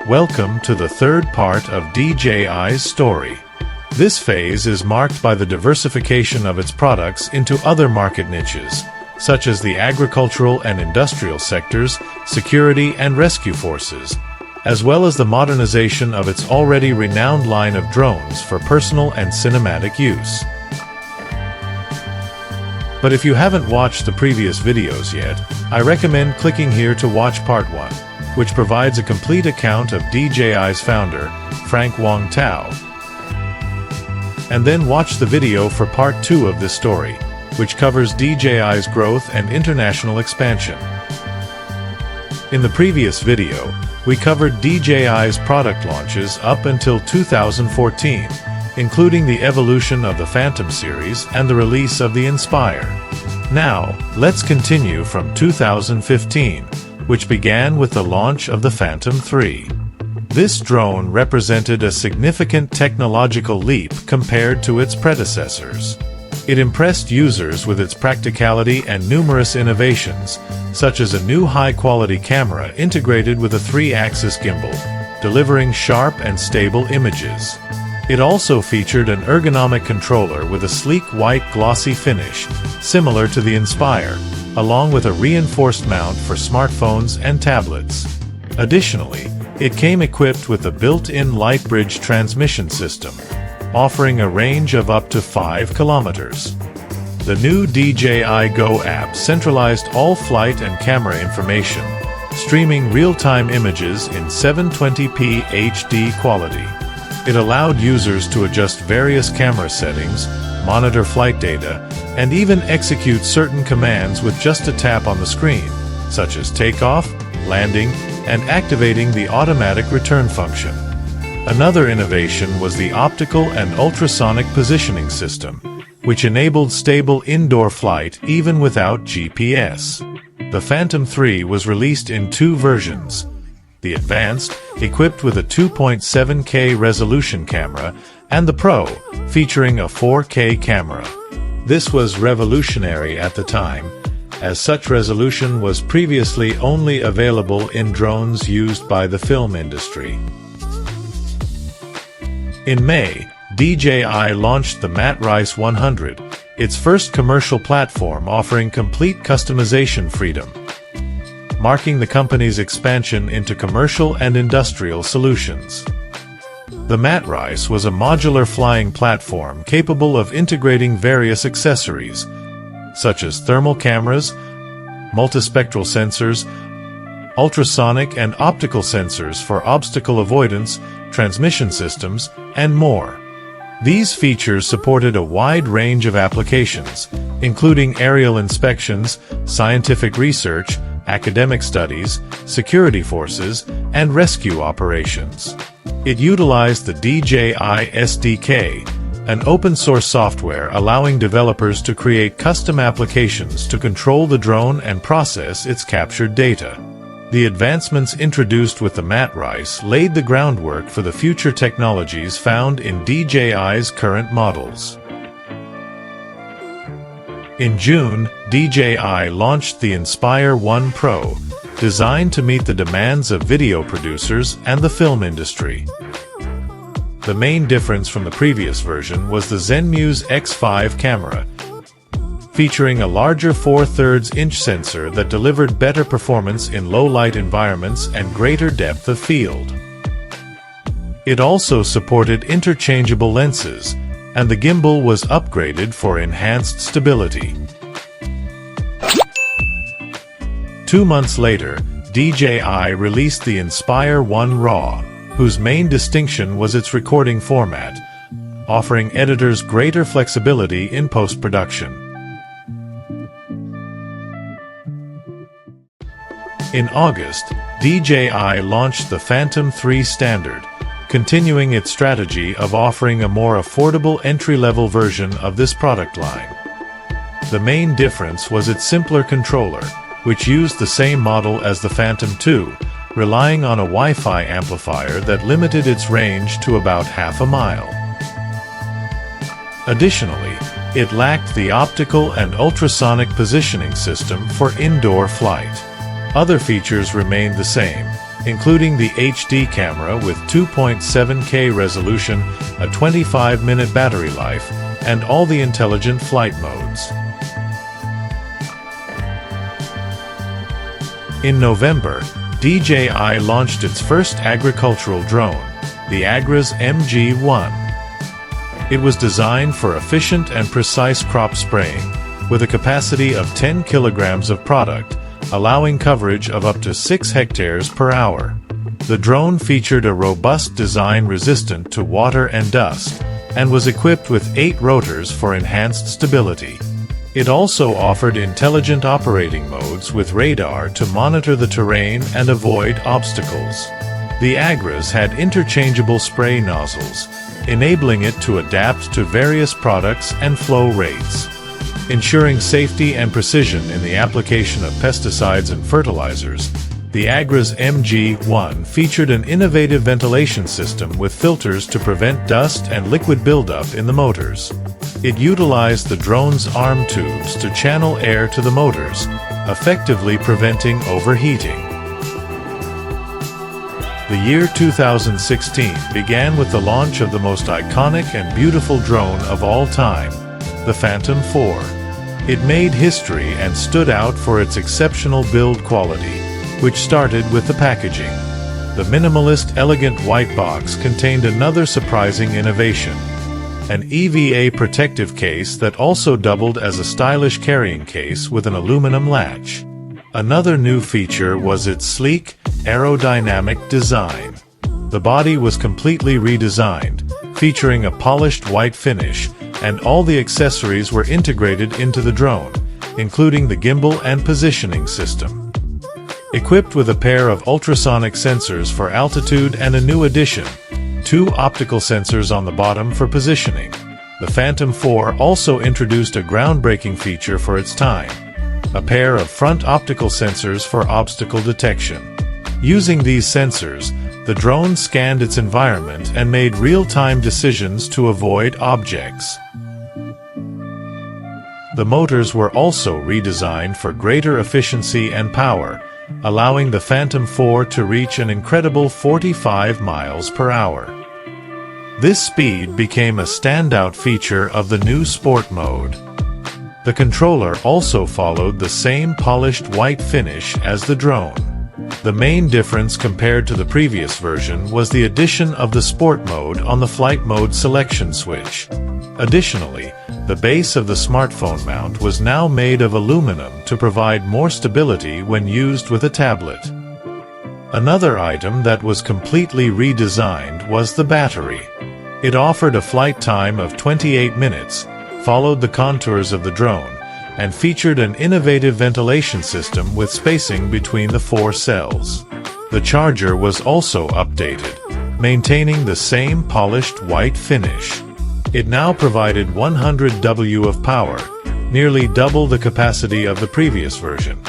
Welcome to the third part of DJI's story. This phase is marked by the diversification of its products into other market niches, such as the agricultural and industrial sectors, security and rescue forces, as well as the modernization of its already renowned line of drones for personal and cinematic use. But if you haven't watched the previous videos yet, I recommend clicking here to watch part 1, which provides a complete account of DJI's founder, Frank Wong Tao, and then watch the video for part 2 of this story, which covers DJI's growth and international expansion. In the previous video, we covered DJI's product launches up until 2014, including the evolution of the Phantom series and the release of the Inspire. Now, let's continue from 2015, which began with the launch of the Phantom 3. This drone represented a significant technological leap compared to its predecessors. It impressed users with its practicality and numerous innovations, such as a new high-quality camera integrated with a 3-axis gimbal, delivering sharp and stable images. It also featured an ergonomic controller with a sleek white glossy finish, similar to the Inspire, along with a reinforced mount for smartphones and tablets. Additionally, it came equipped with a built-in light bridge transmission system, offering a range of up to 5 kilometers. The new DJI Go app centralized all flight and camera information, streaming real-time images in 720p HD quality. It allowed users to adjust various camera settings, monitor flight data, and even execute certain commands with just a tap on the screen, such as takeoff, landing, and activating the automatic return function. Another innovation was the optical and ultrasonic positioning system, which enabled stable indoor flight even without GPS. The Phantom 3 was released in 2 versions: the Advanced, equipped with a 2.7K resolution camera, and the Pro, featuring a 4K camera. This was revolutionary at the time, as such resolution was previously only available in drones used by the film industry. In May, DJI launched the Mavic 100, its first commercial platform offering complete customization freedom, marking the company's expansion into commercial and industrial solutions. The Mavic was a modular flying platform capable of integrating various accessories, such as thermal cameras, multispectral sensors, ultrasonic and optical sensors for obstacle avoidance, transmission systems, and more. These features supported a wide range of applications, including aerial inspections, scientific research, academic studies, security forces, and rescue operations. It utilized the DJI SDK, an open-source software allowing developers to create custom applications to control the drone and process its captured data. The advancements introduced with the Mavic laid the groundwork for the future technologies found in DJI's current models. In June, DJI launched the Inspire 1 Pro, designed to meet the demands of video producers and the film industry. The main difference from the previous version was the Zenmuse X5 camera, featuring a larger 4/3-inch sensor that delivered better performance in low-light environments and greater depth of field. It also supported interchangeable lenses, and the gimbal was upgraded for enhanced stability. 2 months later, DJI released the Inspire 1 RAW, whose main distinction was its recording format, offering editors greater flexibility in post-production. In August, DJI launched the Phantom 3 Standard, continuing its strategy of offering a more affordable entry-level version of this product line. The main difference was its simpler controller, which used the same model as the Phantom 2, relying on a Wi-Fi amplifier that limited its range to about half a mile. Additionally, it lacked the optical and ultrasonic positioning system for indoor flight. Other features remained the same, including the HD camera with 2.7K resolution, a 25-minute battery life, and all the intelligent flight modes. In November, DJI launched its first agricultural drone, the Agras MG-1. It was designed for efficient and precise crop spraying, with a capacity of 10 kilograms of product, allowing coverage of up to 6 hectares per hour. The drone featured a robust design resistant to water and dust, and was equipped with 8 rotors for enhanced stability. It also offered intelligent operating modes with radar to monitor the terrain and avoid obstacles. The Agras had interchangeable spray nozzles, enabling it to adapt to various products and flow rates. Ensuring safety and precision in the application of pesticides and fertilizers, the Agras MG-1 featured an innovative ventilation system with filters to prevent dust and liquid buildup in the motors. It utilized the drone's arm tubes to channel air to the motors, effectively preventing overheating. The year 2016 began with the launch of the most iconic and beautiful drone of all time, the Phantom 4. It made history and stood out for its exceptional build quality, which started with the packaging. The minimalist, elegant white box contained another surprising innovation: an EVA protective case that also doubled as a stylish carrying case with an aluminum latch. Another new feature was its sleek, aerodynamic design. The body was completely redesigned, featuring a polished white finish, and all the accessories were integrated into the drone, including the gimbal and positioning system. Equipped with a pair of ultrasonic sensors for altitude and a new addition, 2 optical sensors on the bottom for positioning, the Phantom 4 also introduced a groundbreaking feature for its time: a pair of front optical sensors for obstacle detection. Using these sensors, the drone scanned its environment and made real-time decisions to avoid objects. The motors were also redesigned for greater efficiency and power, allowing the Phantom 4 to reach an incredible 45 miles per hour. This speed became a standout feature of the new sport mode. The controller also followed the same polished white finish as the drone. The main difference compared to the previous version was the addition of the sport mode on the flight mode selection switch. Additionally, the base of the smartphone mount was now made of aluminum to provide more stability when used with a tablet. Another item that was completely redesigned was the battery. It offered a flight time of 28 minutes, followed the contours of the drone, and featured an innovative ventilation system with spacing between the 4 cells. The charger was also updated, maintaining the same polished white finish. It now provided 100 W of power, nearly double the capacity of the previous version.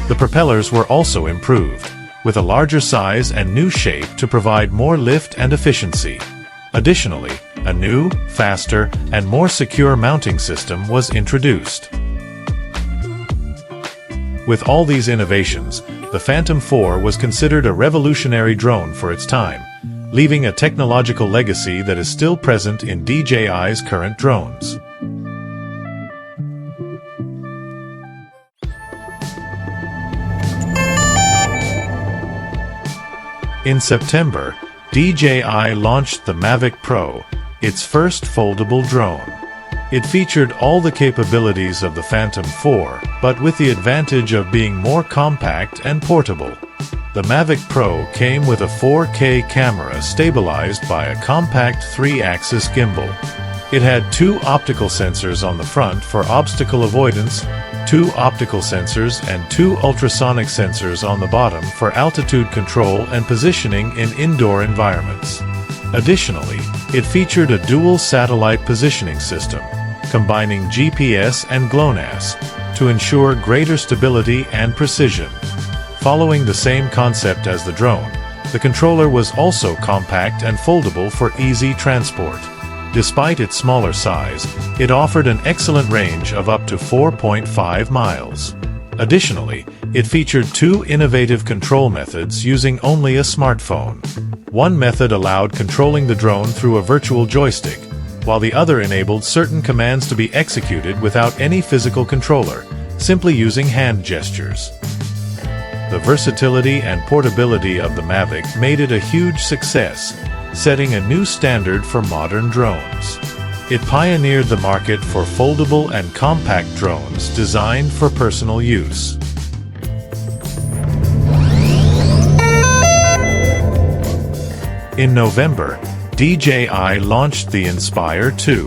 The propellers were also improved, with a larger size and new shape to provide more lift and efficiency. Additionally, a new, faster, and more secure mounting system was introduced. With all these innovations, the Phantom 4 was considered a revolutionary drone for its time, leaving a technological legacy that is still present in DJI's current drones. In September, DJI launched the Mavic Pro, its first foldable drone. It featured all the capabilities of the Phantom 4, but with the advantage of being more compact and portable. The Mavic Pro came with a 4K camera stabilized by a compact 3-axis gimbal. It had 2 optical sensors on the front for obstacle avoidance, 2 optical sensors and 2 ultrasonic sensors on the bottom for altitude control and positioning in indoor environments. Additionally, it featured a dual satellite positioning system, combining GPS and GLONASS, to ensure greater stability and precision. Following the same concept as the drone, the controller was also compact and foldable for easy transport. Despite its smaller size, it offered an excellent range of up to 4.5 miles. Additionally, It featured two innovative control methods using only a smartphone. One method allowed controlling the drone through a virtual joystick, while the other enabled certain commands to be executed without any physical controller, simply using hand gestures. The versatility and portability of the Mavic made it a huge success, setting a new standard for modern drones. It pioneered the market for foldable and compact drones designed for personal use. In November, DJI launched the Inspire 2.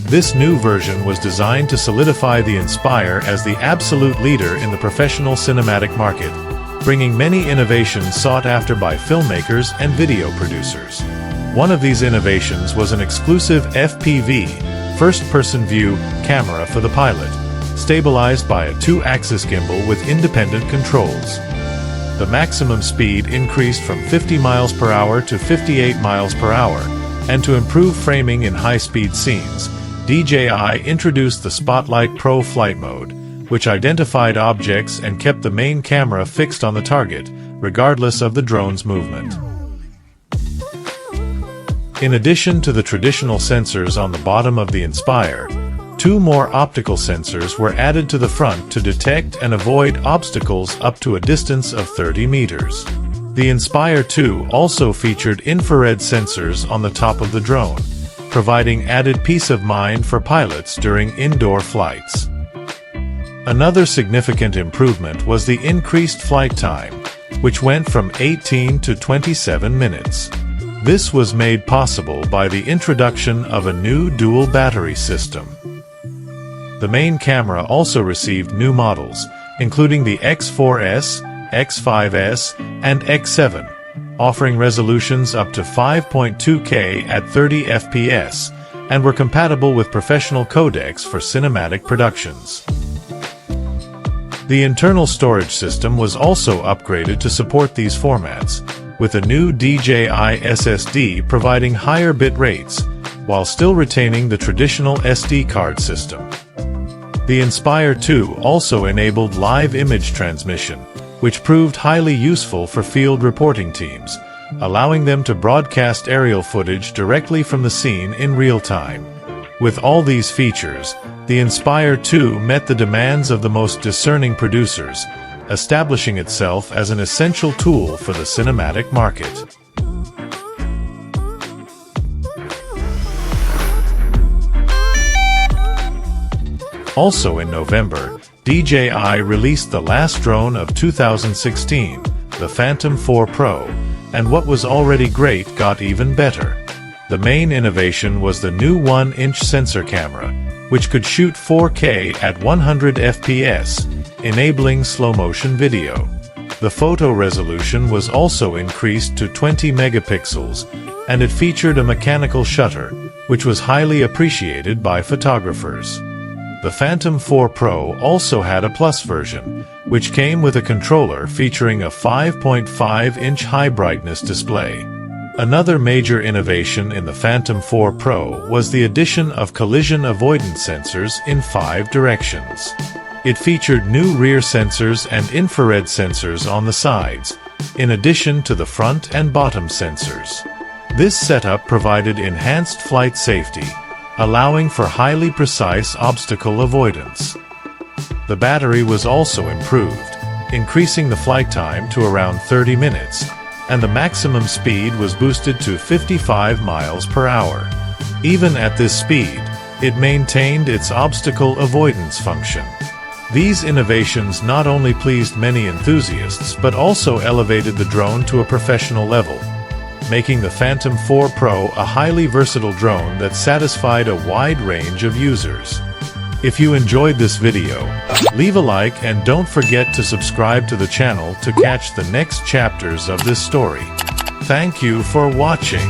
This new version was designed to solidify the Inspire as the absolute leader in the professional cinematic market, bringing many innovations sought after by filmmakers and video producers. One of these innovations was an exclusive FPV, first-person view, camera for the pilot, stabilized by a two-axis gimbal with independent controls. The maximum speed increased from 50 miles per hour to 58 miles per hour, and to improve framing in high-speed scenes, DJI introduced the Spotlight Pro flight mode, which identified objects and kept the main camera fixed on the target, regardless of the drone's movement. In addition to the traditional sensors on the bottom of the Inspire, two more optical sensors were added to the front to detect and avoid obstacles up to a distance of 30 meters. The Inspire 2 also featured infrared sensors on the top of the drone, providing added peace of mind for pilots during indoor flights. Another significant improvement was the increased flight time, which went from 18 to 27 minutes. This was made possible by the introduction of a new dual battery system. The main camera also received new models, including the X4S, X5S, and X7, offering resolutions up to 5.2K at 30 FPS, and were compatible with professional codecs for cinematic productions. The internal storage system was also upgraded to support these formats, with a new DJI SSD providing higher bit rates, while still retaining the traditional SD card system. The Inspire 2 also enabled live image transmission, which proved highly useful for field reporting teams, allowing them to broadcast aerial footage directly from the scene in real time. With all these features, the Inspire 2 met the demands of the most discerning producers, establishing itself as an essential tool for the cinematic market. Also in November, DJI released the last drone of 2016, the Phantom 4 Pro, and what was already great got even better. The main innovation was the new 1-inch sensor camera, which could shoot 4K at 100 FPS, enabling slow-motion video. The photo resolution was also increased to 20 megapixels, and it featured a mechanical shutter, which was highly appreciated by photographers. The Phantom 4 Pro also had a Plus version, which came with a controller featuring a 5.5-inch high-brightness display. Another major innovation in the Phantom 4 Pro was the addition of collision avoidance sensors in 5 directions. It featured new rear sensors and infrared sensors on the sides, in addition to the front and bottom sensors. This setup provided enhanced flight safety, allowing for highly precise obstacle avoidance. The battery was also improved, increasing the flight time to around 30 minutes, and the maximum speed was boosted to 55 miles per hour. Even at this speed, it maintained its obstacle avoidance function. These innovations not only pleased many enthusiasts but also elevated the drone to a professional level, making the Phantom 4 Pro a highly versatile drone that satisfied a wide range of users. If you enjoyed this video, leave a like and don't forget to subscribe to the channel to catch the next chapters of this story. Thank you for watching.